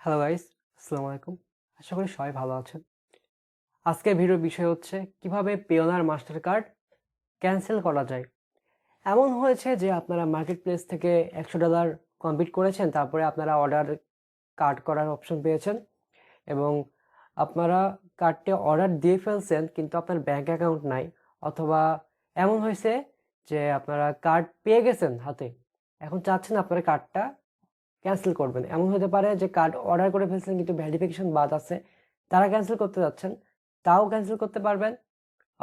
Hello guys, আসসালামু আলাইকুম। আশা করি সবাই ভালো আছেন। আজকের ভিডিওর বিষয় হচ্ছে কিভাবে পেওনার মাস্টার কার্ড ক্যান্সেল করা যায়। এমন হয়েছে যে আপনারা মার্কেট প্লেস থেকে $100 কমপ্লিট করেছেন, তারপরে আপনারা অর্ডার কার্ড করার অপশন পেয়েছেন এবং আপনারা কার্ডটি অর্ডার দিয়ে ফেলছেন কিন্তু আপনার ব্যাংক অ্যাকাউন্ট নাই, অথবা এমন হয়েছে যে আপনারা কার্ড পেয়ে গেছেন হাতে, এখন চাচ্ছেন আপনারা কার্ডটা ক্যান্সেল করবেন। এমন হতে পারে যে কার্ড অর্ডার করে ফেলছেন কিন্তু ভেরিফিকেশন বাদ আছে, তারা ক্যান্সেল করতে যাচ্ছেন, তাও ক্যান্সেল করতে পারবেন।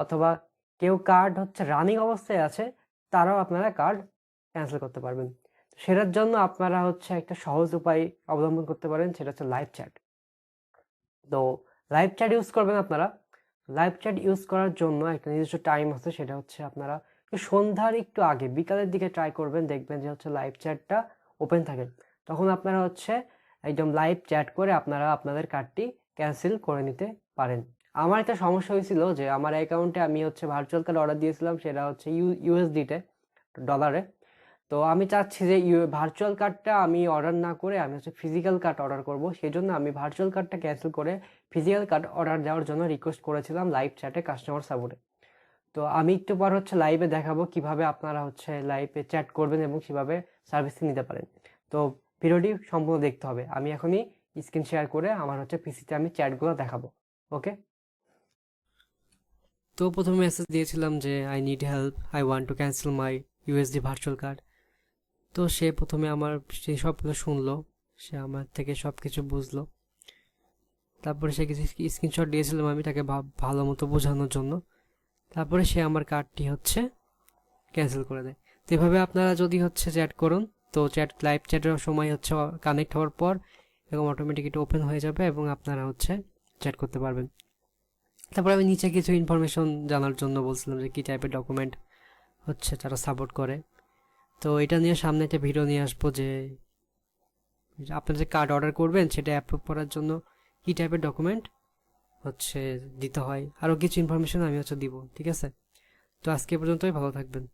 অথবা কেউ কার্ড রানিং অবস্থায় আছে, তারাও আপনারা কার্ড ক্যান্সেল করতে পারবেন। সেটার জন্য আপনারা একটা সহজ উপায় অবলম্বন করতে পারেন, সেটা হচ্ছে লাইভ চ্যাট। তো লাইভ চ্যাট ইউজ করবেন আপনারা। লাইভ চ্যাট ইউজ করার জন্য একটা নির্দিষ্ট টাইম আছে, সেটা আপনারা সন্ধ্যার একটু আগে বিকালের দিকে ট্রাই করবেন, দেখবেন যে লাইভ চ্যাটটা ওপেন থাকে। তখন আপনারা একদম লাইভ চ্যাট করে আপনারা আপনাদের কার্ডটি ক্যান্সেল করে নিতে পারেন। আমার একটা সমস্যা হয়েছিল যে আমার অ্যাকাউন্টে আমি ভার্চুয়াল কার্ড অর্ডার দিয়েছিলাম, সেটা ইউএসডিতে, ডলারে। তো আমি চাচ্ছি যে ভার্চুয়াল কার্ডটা আমি অর্ডার না করে আমি ফিজিক্যাল কার্ড অর্ডার করব। সেই জন্য আমি ভার্চুয়াল কার্ডটা ক্যান্সেল করে ফিজিক্যাল কার্ড অর্ডার দেওয়ার জন্য রিকোয়েস্ট করেছিলাম লাইভ চ্যাটে কাস্টমার সাপোর্টে। তো আমি একটু পর লাইভে দেখাবো কিভাবে আপনারা লাইভে চ্যাট করবেন এবং কিভাবে সার্ভিস নিতে পারেন। তো ভিডিওটি সম্পূর্ণ দেখতে হবে। আমি এখনই স্ক্রিন শেয়ার করে আমার পিসিতে আমি চ্যাটগুলো দেখাবো। ওকে, তো প্রথমে মেসেজ দিয়েছিলাম যে I need help, I want to cancel my USD virtual card. তো সে প্রথমে আমার সে সবগুলো শুনলো, সে আমার থেকে সব কিছু বুঝলো। তারপরে সে কিছু স্ক্রিনশট দিয়েছিলাম আমি তাকে ভালো মতো বোঝানোর জন্য। তারপরে সে আমার কার্ডটি ক্যান্সেল করে দেয়। তো এভাবে আপনারা যদি চ্যাট করুন, তো লাইভ চ্যাটের সময় কানেক্ট হওয়ার পর এরকম অটোমেটিক এটা ওপেন হয়ে যাবে এবং আপনারা চ্যাট করতে পারবেন। তারপর আমি নিচে কিছু ইনফরমেশন জানার জন্য বলছিলাম যে কী টাইপের ডকুমেন্ট তারা সাপোর্ট করে। তো এটা নিয়ে সামনে একটা ভিডিও নিয়ে আসবো যে আপনারা যে কার্ড অর্ডার করবেন সেটা অ্যাপ্রুভ করার জন্য কী টাইপের ডকুমেন্ট দিতে হয়, আরও কিছু ইনফরমেশন আমি দিব। ঠিক আছে, তো আজকে পর্যন্তই, ভালো থাকবেন।